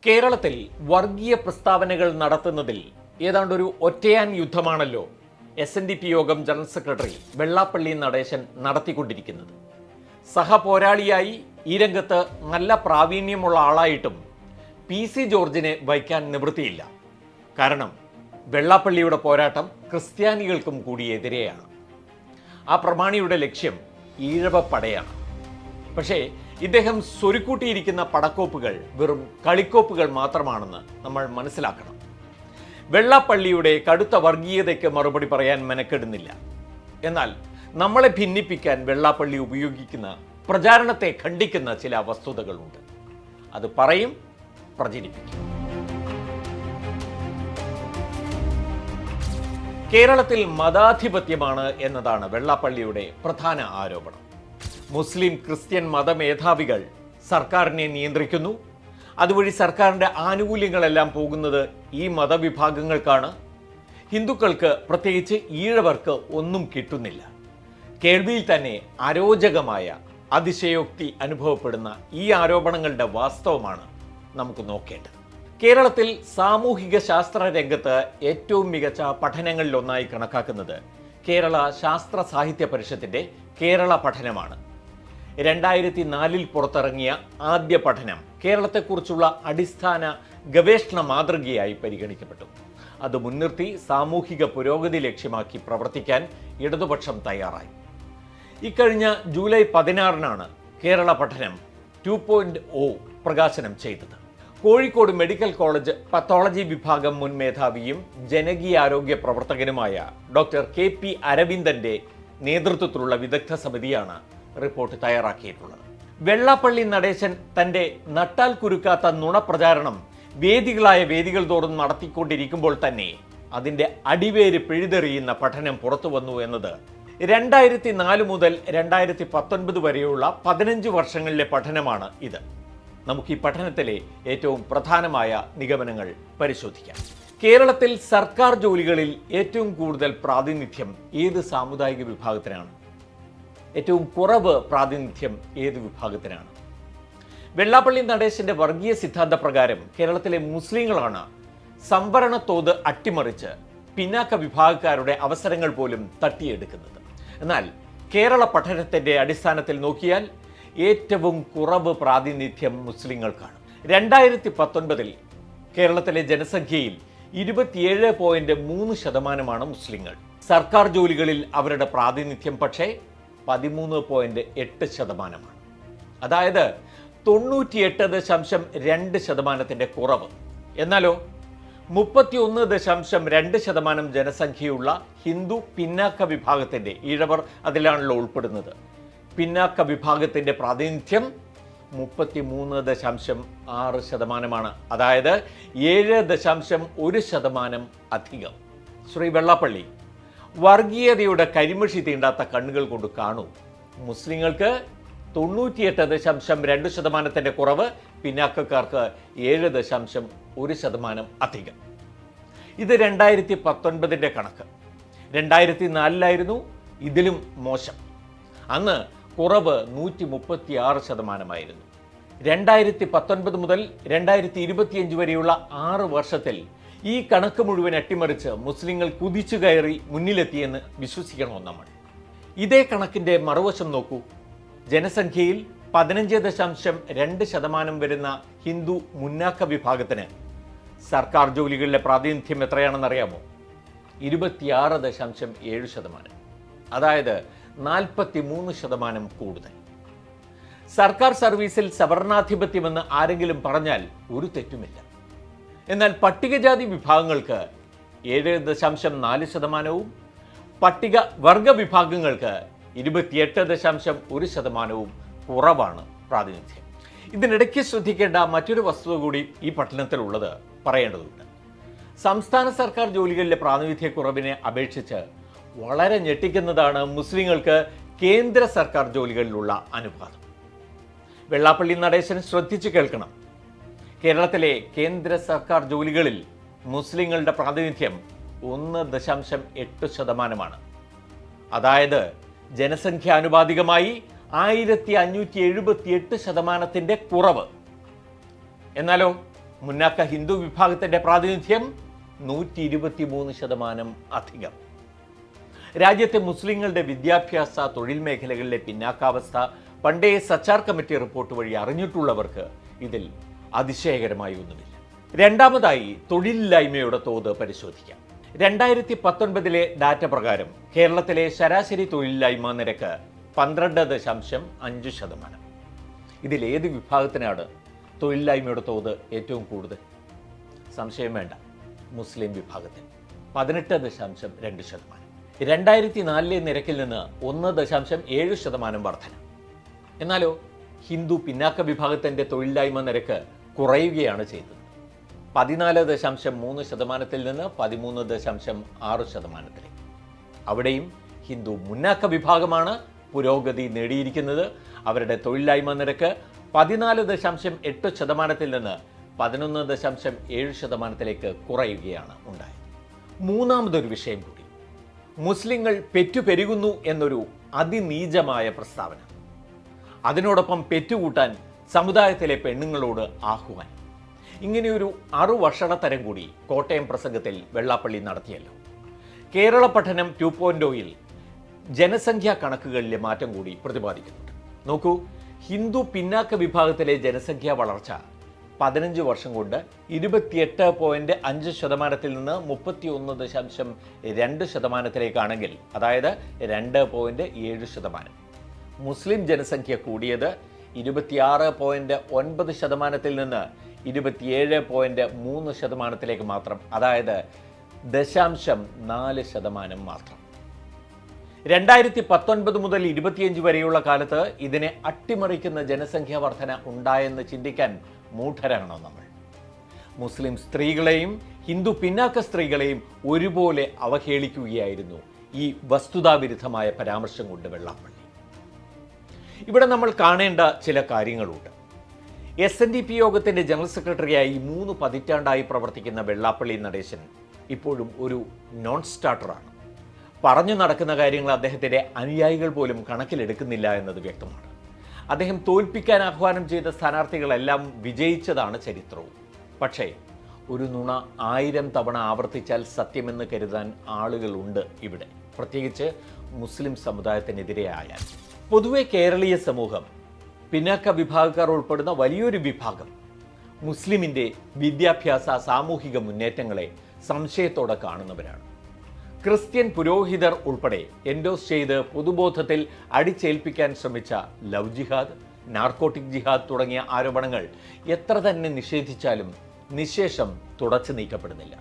കേരളത്തിൽ വർഗീയ പ്രസ്താവനകൾ നടത്തുന്നതിൽ ഏതാണ്ടൊരു ഒറ്റയാൻ യുദ്ധമാണല്ലോ SNDP യോഗം ജനറൽ സെക്രട്ടറി വെള്ളാപ്പള്ളി നടേശൻ നടത്തിക്കൊണ്ടിരിക്കുന്നത്. സഹപോരാളിയായി ഈ രംഗത്ത് നല്ല പ്രാവീണ്യമുള്ള ആളായിട്ടും PC ജോർജിനെ വയ്ക്കാൻ നിവൃത്തിയില്ല. കാരണം വെള്ളാപ്പള്ളിയുടെ പോരാട്ടം ക്രിസ്ത്യാനികൾക്കും കൂടി എതിരെയാണ്. ആ പ്രമാണിയുടെ ലക്ഷ്യം ഈഴവപ്പടയാണ്. പക്ഷേ ഇദ്ദേഹം സ്വരുക്കൂട്ടിയിരിക്കുന്ന പടക്കോപ്പുകൾ വെറും കളിക്കോപ്പുകൾ മാത്രമാണെന്ന് നമ്മൾ മനസ്സിലാക്കണം. വെള്ളാപ്പള്ളിയുടെ കടുത്ത വർഗീയതയ്ക്ക് മറുപടി പറയാൻ മെനക്കെടുന്നില്ല. എന്നാൽ നമ്മളെ ഭിന്നിപ്പിക്കാൻ വെള്ളാപ്പള്ളി ഉപയോഗിക്കുന്ന പ്രചാരണത്തെ ഖണ്ഡിക്കുന്ന ചില വസ്തുതകളുണ്ട്. അത് പറയും, പ്രചരിപ്പിക്കും. കേരളത്തിൽ മതാധിപത്യമാണ് എന്നതാണ് വെള്ളാപ്പള്ളിയുടെ പ്രധാന ആരോപണം. മുസ്ലിം ക്രിസ്ത്യൻ മതമേധാവികൾ സർക്കാരിനെ നിയന്ത്രിക്കുന്നു. അതുവഴി സർക്കാരിൻ്റെ ആനുകൂല്യങ്ങളെല്ലാം പോകുന്നത് ഈ മതവിഭാഗങ്ങൾക്കാണ്. ഹിന്ദുക്കൾക്ക്, പ്രത്യേകിച്ച് ഈഴവർക്ക് ഒന്നും കിട്ടുന്നില്ല. കേൾവിയിൽ തന്നെ അരോചകമായ അതിശയോക്തി അനുഭവപ്പെടുന്ന ഈ ആരോപണങ്ങളുടെ വാസ്തവമാണ് നമുക്ക് നോക്കേണ്ടത്. കേരളത്തിൽ സാമൂഹിക ശാസ്ത്ര രംഗത്ത് ഏറ്റവും മികച്ച പഠനങ്ങളിലൊന്നായി കണക്കാക്കുന്നത് കേരള ശാസ്ത്ര സാഹിത്യ പരിഷത്തിന്റെ കേരള പഠനമാണ്. 2004 പുറത്തിറങ്ങിയ ആദ്യ പഠനം കേരളത്തെക്കുറിച്ചുള്ള അടിസ്ഥാന ഗവേഷണ മാതൃകയായി പരിഗണിക്കപ്പെട്ടു. അത് മുൻനിർത്തി സാമൂഹിക പുരോഗതി ലക്ഷ്യമാക്കി പ്രവർത്തിക്കാൻ ഇടതുപക്ഷം തയ്യാറായി. ഇക്കഴിഞ്ഞ ജൂലൈ 16 കേരള പഠനം 2.0 പ്രകാശനം ചെയ്തത്. കോഴിക്കോട് മെഡിക്കൽ കോളേജ് പത്തോളജി വിഭാഗം മുൻ മേധാവിയും ജനകീയാരോഗ്യ പ്രവർത്തകനുമായ ഡോക്ടർ KP അരവിന്ദന്റെ നേതൃത്വത്തിലുള്ള വിദഗ്ധ സമിതിയാണ് റിപ്പോർട്ട് തയ്യാറാക്കിയിട്ടുള്ളത്. വെള്ളാപ്പള്ളി നടേശൻ തന്റെ നട്ടാൽ കുരുക്കാത്ത നുണപ്രചാരണം വേദികൾ തോറും നടത്തിക്കൊണ്ടിരിക്കുമ്പോൾ തന്നെ അതിന്റെ അടിവേര് പിഴുതെറിയുന്ന പഠനം പുറത്തു വന്നു എന്നത് 2004 മുതൽ 2019 വരെയുള്ള 15 വർഷങ്ങളിലെ പഠനമാണ് ഇത്. നമുക്ക് ഈ പഠനത്തിലെ ഏറ്റവും പ്രധാനമായ നിഗമനങ്ങൾ പരിശോധിക്കാം. കേരളത്തിൽ സർക്കാർ ജോലികളിൽ ഏറ്റവും കൂടുതൽ പ്രാതിനിധ്യം ഏത് സാമുദായിക വിഭാഗത്തിനാണ്? ഏറ്റവും കുറവ് പ്രാതിനിധ്യം ഏത് വിഭാഗത്തിനാണ്? വെള്ളാപ്പള്ളി നടേശന്റെ വർഗീയ സിദ്ധാന്ത പ്രകാരം കേരളത്തിലെ മുസ്ലിങ്ങളാണ് സംവരണ തോത് അട്ടിമറിച്ച് പിന്നാക്ക വിഭാഗക്കാരുടെ അവസരങ്ങൾ പോലും തട്ടിയെടുക്കുന്നത്. എന്നാൽ കേരള പഠനത്തിന്റെ അടിസ്ഥാനത്തിൽ നോക്കിയാൽ ഏറ്റവും കുറവ് പ്രാതിനിധ്യം മുസ്ലിങ്ങൾക്കാണ്. 2019 കേരളത്തിലെ ജനസംഖ്യയിൽ 27.3% മുസ്ലിങ്ങൾ. സർക്കാർ ജോലികളിൽ അവരുടെ പ്രാതിനിധ്യം പക്ഷേ 13.8%. അതായത് 98.2% കുറവ്. എന്നാലോ 31.2% ജനസംഖ്യയുള്ള ഹിന്ദു പിന്നാക്ക വിഭാഗത്തിന്റെ, ഈഴവർ അതിലാണല്ലോ ഉൾപ്പെടുന്നത്, പിന്നാക്ക വിഭാഗത്തിന്റെ പ്രാതിനിധ്യം 33.6%. അതായത് 7.1% അധികം. ശ്രീ വെള്ളാപ്പള്ളി വർഗീയതയുടെ കരിമഷി തീണ്ടാത്ത കണ്ണുകൾ കൊണ്ട് കാണൂ. മുസ്ലിങ്ങൾക്ക് 98.2% കുറവ്, പിന്നാക്കക്കാർക്ക് 7.1% അധികം. ഇത് 2019 കണക്ക്. 2004 ഇതിലും മോശം. അന്ന് കുറവ് 136%. 2019 മുതൽ 2025 വരെയുള്ള 6 വർഷത്തിൽ ഈ കണക്ക് മുഴുവൻ അട്ടിമറിച്ച് മുസ്ലിങ്ങൾ കുതിച്ചു കയറി മുന്നിലെത്തിയെന്ന് വിശ്വസിക്കണോ നമ്മൾ? ഇതേ കണക്കിന്റെ മറുവശം നോക്കൂ. ജനസംഖ്യയിൽ 15.2% വരുന്ന ഹിന്ദു മുന്നാക്ക വിഭാഗത്തിന് സർക്കാർ ജോലികളിലെ പ്രാതിനിധ്യം എത്രയാണെന്നറിയാമോ? 26.7%. അതായത് 43% കൂടുതൽ. സർക്കാർ സർവീസിൽ സവർണാധിപത്യമെന്ന് ആരെങ്കിലും പറഞ്ഞാൽ ഒരു തെറ്റുമില്ല. എന്നാൽ പട്ടികജാതി വിഭാഗങ്ങൾക്ക് 7.4%, പട്ടിക വർഗ വിഭാഗങ്ങൾക്ക് 28.1% കുറവാണ് പ്രാതിനിധ്യം. ഇതിനിടയ്ക്ക് ശ്രദ്ധിക്കേണ്ട മറ്റൊരു വസ്തുത കൂടി ഈ പഠനത്തിലുള്ളത് പറയേണ്ടതുണ്ട്. സംസ്ഥാന സർക്കാർ ജോലികളിലെ പ്രാതിനിധ്യക്കുറവിനെ അപേക്ഷിച്ച് വളരെ ഞെട്ടിക്കുന്നതാണ് മുസ്ലിങ്ങൾക്ക് കേന്ദ്ര സർക്കാർ ജോലികളിലുള്ള അനുപാതം. വെള്ളാപ്പള്ളി നടേശൻ ശ്രദ്ധിച്ചു കേൾക്കണം. കേരളത്തിലെ കേന്ദ്ര സർക്കാർ ജോലികളിൽ മുസ്ലിങ്ങളുടെ പ്രാതിനിധ്യം 1.8%. അതായത് ജനസംഖ്യാനുപാതികമായി 1578% കുറവ്. എന്നാലോ മുന്നാക്ക ഹിന്ദു വിഭാഗത്തിന്റെ പ്രാതിനിധ്യം 123% അധികം. രാജ്യത്തെ മുസ്ലിങ്ങളുടെ വിദ്യാഭ്യാസ തൊഴിൽ മേഖലകളിലെ പിന്നാക്കാവസ്ഥ പണ്ടേ സച്ചാർ കമ്മിറ്റി റിപ്പോർട്ട് വഴി അറിഞ്ഞിട്ടുള്ളവർക്ക് ഇതിൽ അതിശയകരമായി ഒന്നുമില്ല. രണ്ടാമതായി തൊഴിലില്ലായ്മയുടെ തോത് പരിശോധിക്കാം. 2019 ഡാറ്റ പ്രകാരം കേരളത്തിലെ ശരാശരി തൊഴിലില്ലായ്മ നിരക്ക് 12.5%. ഇതിലേത് വിഭാഗത്തിനാണ് തൊഴിലില്ലായ്മയുടെ തോത് ഏറ്റവും കൂടുതൽ? സംശയം വേണ്ട, മുസ്ലിം വിഭാഗത്തിൽ 18.2%. 2004 നിരക്കിൽ നിന്ന് 1.7% വർധന. എന്നാലോ ഹിന്ദു പിന്നാക്ക വിഭാഗത്തിന്റെ തൊഴിലില്ലായ്മ നിരക്ക് കുറയുകയാണ് ചെയ്തത്. 14.3% നിന്ന് 13.6%. അവിടെയും ഹിന്ദു മുന്നാക്ക വിഭാഗമാണ് പുരോഗതി നേടിയിരിക്കുന്നത്. അവരുടെ തൊഴിലില്ലായ്മ നിരക്ക് 14.8% നിന്ന് 11.7% കുറയുകയാണ് ഉണ്ടായത്. മൂന്നാമതൊരു വിഷയം കൂടി, മുസ്ലിങ്ങൾ പെറ്റുപെരുകുന്നു എന്നൊരു അതിനീചമായ പ്രസ്താവന. അതിനോടൊപ്പം പെറ്റുകൂട്ടാൻ സമുദായത്തിലെ പെണ്ണുങ്ങളോട് ആഹ്വാനം. ഇങ്ങനെയൊരു അറുവഷളത്തരം കൂടി കോട്ടയം പ്രസംഗത്തിൽ വെള്ളാപ്പള്ളി നടത്തിയല്ലോ. കേരള പഠനം 2.0 ജനസംഖ്യാ കണക്കുകളിലെ മാറ്റം കൂടി പ്രതിപാദിക്കുന്നുണ്ട്. നോക്കൂ, ഹിന്ദു പിന്നാക്ക വിഭാഗത്തിലെ ജനസംഖ്യാ വളർച്ച 15 വർഷം കൊണ്ട് 28.5% നിന്ന് 31.2%, അതായത് 2.7%. മുസ്ലിം ജനസംഖ്യ കൂടിയത് 26.9% നിന്ന് 27.3% മാത്രം, അതായത് 0.4% മാത്രം. 2019 മുതൽ 25 വരെയുള്ള കാലത്ത് ഇതിനെ അട്ടിമറിക്കുന്ന ജനസംഖ്യാ വർധന ഉണ്ടായെന്ന് ചിന്തിക്കാൻ മൂഢരാണോ നമ്മൾ? മുസ്ലിം സ്ത്രീകളെയും ഹിന്ദു പിന്നാക്ക സ്ത്രീകളെയും ഒരുപോലെ അവഹേളിക്കുകയായിരുന്നു ഈ വസ്തുതാവിരുദ്ധമായ പരാമർശം കൊണ്ട് വെള്ളാപ്പള്ളി. ഇവിടെ നമ്മൾ കാണേണ്ട ചില കാര്യങ്ങളുണ്ട്. SNDP യോഗത്തിന്റെ ജനറൽ സെക്രട്ടറിയായി 3 പതിറ്റാണ്ടായി പ്രവർത്തിക്കുന്ന വെള്ളാപ്പള്ളി നടേശൻ ഇപ്പോഴും ഒരു നോൺ സ്റ്റാർട്ടറാണ്. പറഞ്ഞു നടക്കുന്ന കാര്യങ്ങൾ അദ്ദേഹത്തിന്റെ അനുയായികൾ പോലും കണക്കിലെടുക്കുന്നില്ല എന്നത് വ്യക്തമാണ്. അദ്ദേഹം തോൽപ്പിക്കാൻ ആഹ്വാനം ചെയ്ത സ്ഥാനാർത്ഥികളെല്ലാം വിജയിച്ചതാണ് ചരിത്രവും. പക്ഷേ ഒരു നുണ 1000 തവണ ആവർത്തിച്ചാൽ സത്യമെന്ന് കരുതാൻ ആളുകളുണ്ട് ഇവിടെ, പ്രത്യേകിച്ച് മുസ്ലിം സമുദായത്തിനെതിരെ ആയാൽ. പൊതുവെ കേരളീയ സമൂഹം, പിന്നാക്ക വിഭാഗക്കാർ ഉൾപ്പെടുന്ന വലിയൊരു വിഭാഗം, മുസ്ലിമിൻ്റെ വിദ്യാഭ്യാസ സാമൂഹിക മുന്നേറ്റങ്ങളെ സംശയത്തോടെ കാണുന്നവരാണ്. ക്രിസ്ത്യൻ പുരോഹിതർ ഉൾപ്പെടെ എൻഡോസ് ചെയ്ത് പൊതുബോധത്തിൽ അടിച്ചേൽപ്പിക്കാൻ ശ്രമിച്ച ലവ് ജിഹാദ്, നാർക്കോട്ടിക് ജിഹാദ് തുടങ്ങിയ ആരോപണങ്ങൾ എത്ര തന്നെ നിഷേധിച്ചാലും നിശേഷം തുടച്ചു നീക്കപ്പെടുന്നില്ല.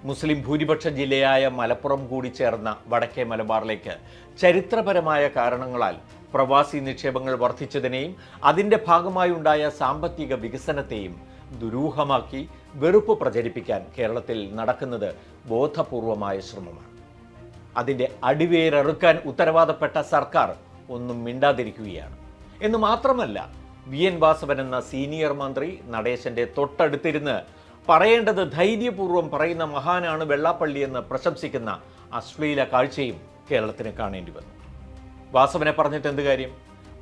മുസ്ലിം ഭൂരിപക്ഷ ജില്ലയായ മലപ്പുറം കൂടി ചേർന്ന വടക്കേ മലബാറിലേക്ക് ചരിത്രപരമായ കാരണങ്ങളാൽ പ്രവാസി നിക്ഷേപങ്ങൾ വർദ്ധിച്ചതിനെയും അതിൻ്റെ ഭാഗമായുണ്ടായ സാമ്പത്തിക വികസനത്തെയും ദുരൂഹമാക്കി വെറുപ്പ് പ്രചരിപ്പിക്കാൻ കേരളത്തിൽ നടക്കുന്നത് ബോധപൂർവമായ ശ്രമമാണ്. അതിൻ്റെ അടിവേരറുക്കാൻ ഉത്തരവാദപ്പെട്ട സർക്കാർ ഒന്നും മിണ്ടാതിരിക്കുകയാണ്. എന്ന് മാത്രമല്ല, VN വാസവൻ എന്ന സീനിയർ മന്ത്രി നടേശന്റെ തൊട്ടടുത്തിരുന്ന് പറയേണ്ടത് ധൈര്യപൂർവ്വം പറയുന്ന മഹാനാണ് വെള്ളാപ്പള്ളി എന്ന് പ്രശംസിക്കുന്ന അശ്ലീല കാഴ്ചയും കേരളത്തിന് കാണേണ്ടി വന്നു. വാസവനെ പറഞ്ഞിട്ട് എന്ത് കാര്യം?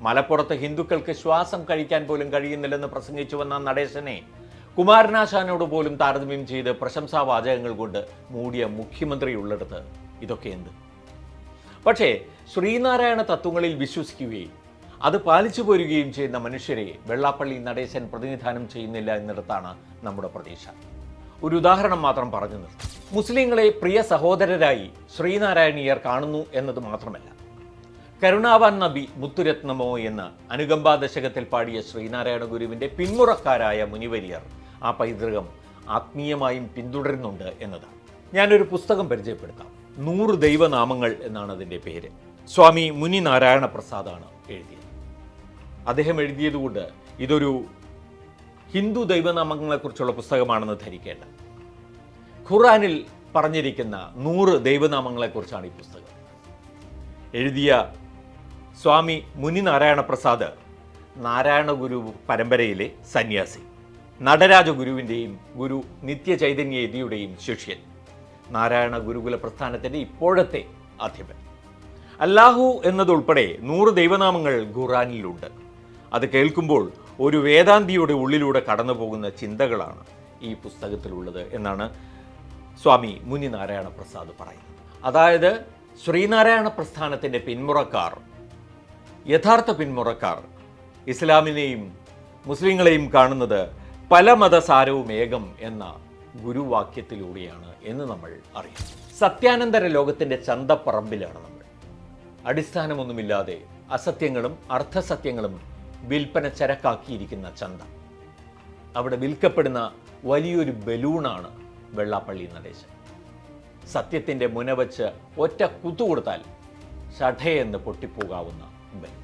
മലപ്പുറത്ത് ഹിന്ദുക്കൾക്ക് ശ്വാസം കഴിക്കാൻ പോലും കഴിയുന്നില്ലെന്ന് പ്രസംഗിച്ചു വന്ന നടേശനെ കുമാരനാശാനോട് പോലും താരതമ്യം ചെയ്ത് പ്രശംസാവാചകങ്ങൾ കൊണ്ട് മൂടിയ മുഖ്യമന്ത്രി ഉള്ളിടത്ത് ഇതൊക്കെ എന്ത്? പക്ഷേ ശ്രീനാരായണ തത്വങ്ങളിൽ വിശ്വസിക്കുകയും അത് പാലിച്ചു പോരുകയും ചെയ്യുന്ന മനുഷ്യരെ വെള്ളാപ്പള്ളി നടേശൻ പ്രതിനിധാനം ചെയ്യുന്നില്ല എന്നിടത്താണ് നമ്മുടെ പ്രതീക്ഷ. ഒരു ഉദാഹരണം മാത്രം പറഞ്ഞു നിർത്തും. മുസ്ലിങ്ങളെ പ്രിയ സഹോദരരായി ശ്രീനാരായണീയർ കാണുന്നു എന്നത് മാത്രമല്ല, കരുണാവാൻ നബി മുത്തുരത്നമോ എന്ന് അനുകമ്പാ ദശകത്തിൽ പാടിയ ശ്രീനാരായണ ഗുരുവിൻ്റെ പിന്മുറക്കാരായ മുനിവര്യർ ആ പൈതൃകം ആത്മീയമായും പിന്തുടരുന്നുണ്ട് എന്നതാണ്. ഞാനൊരു പുസ്തകം പരിചയപ്പെടുത്താം. 100 ദൈവനാമങ്ങൾ എന്നാണ് അതിൻ്റെ പേര്. സ്വാമി മുനി നാരായണ പ്രസാദാണ് എഴുതിയത്. അദ്ദേഹം എഴുതിയതുകൊണ്ട് ഇതൊരു ഹിന്ദു ദൈവനാമങ്ങളെക്കുറിച്ചുള്ള പുസ്തകമാണെന്ന് ധരിക്കേണ്ട. ഖുർആനിൽ പറഞ്ഞിരിക്കുന്ന 100 ദൈവനാമങ്ങളെക്കുറിച്ചാണ് ഈ പുസ്തകം. എഴുതിയ സ്വാമി മുനി നാരായണ പ്രസാദ് നാരായണ ഗുരു പരമ്പരയിലെ സന്യാസി, നടരാജ ഗുരുവിൻ്റെയും ഗുരു നിത്യചൈതന്യയുടെയും ശിഷ്യൻ, നാരായണ ഗുരുകുല പ്രസ്ഥാനത്തിൻ്റെ ഇപ്പോഴത്തെ അധിപൻ. അല്ലാഹു എന്നതുൾപ്പെടെ 100 ദൈവനാമങ്ങൾ ഖുർആനിലുണ്ട്. അത് കേൾക്കുമ്പോൾ ഒരു വേദാന്തിയുടെ ഉള്ളിലൂടെ കടന്നു പോകുന്ന ചിന്തകളാണ് ഈ പുസ്തകത്തിലുള്ളത് എന്നാണ് സ്വാമി മുനി നാരായണ പ്രസാദ് പറയുന്നത്. അതായത് ശ്രീനാരായണ പ്രസ്ഥാനത്തിൻ്റെ പിന്മുറക്കാർ, യഥാർത്ഥ പിന്മുറക്കാർ ഇസ്ലാമിനെയും മുസ്ലിങ്ങളെയും കാണുന്നത് പല മതസാരവും ഏകം എന്ന ഗുരുവാക്യത്തിലൂടെയാണ് എന്ന് നമ്മൾ അറിയാം. സത്യാനന്തര ലോകത്തിൻ്റെ ചന്തപ്പറമ്പിലാണ് നമ്മൾ. അടിസ്ഥാനമൊന്നുമില്ലാതെ അസത്യങ്ങളും അർത്ഥസത്യങ്ങളും വിൽപ്പന ചരക്കാക്കിയിരിക്കുന്ന ചന്ത. അവിടെ വിൽക്കപ്പെടുന്ന വലിയൊരു ബലൂണാണ് വെള്ളാപ്പള്ളി നടേശൻ. സത്യത്തിൻ്റെ മുനവച്ച് ഒറ്റ കുത്തുകൊടുത്താൽ ഷഠയെന്ന് പൊട്ടിപ്പോകാവുന്ന ബലൂൺ.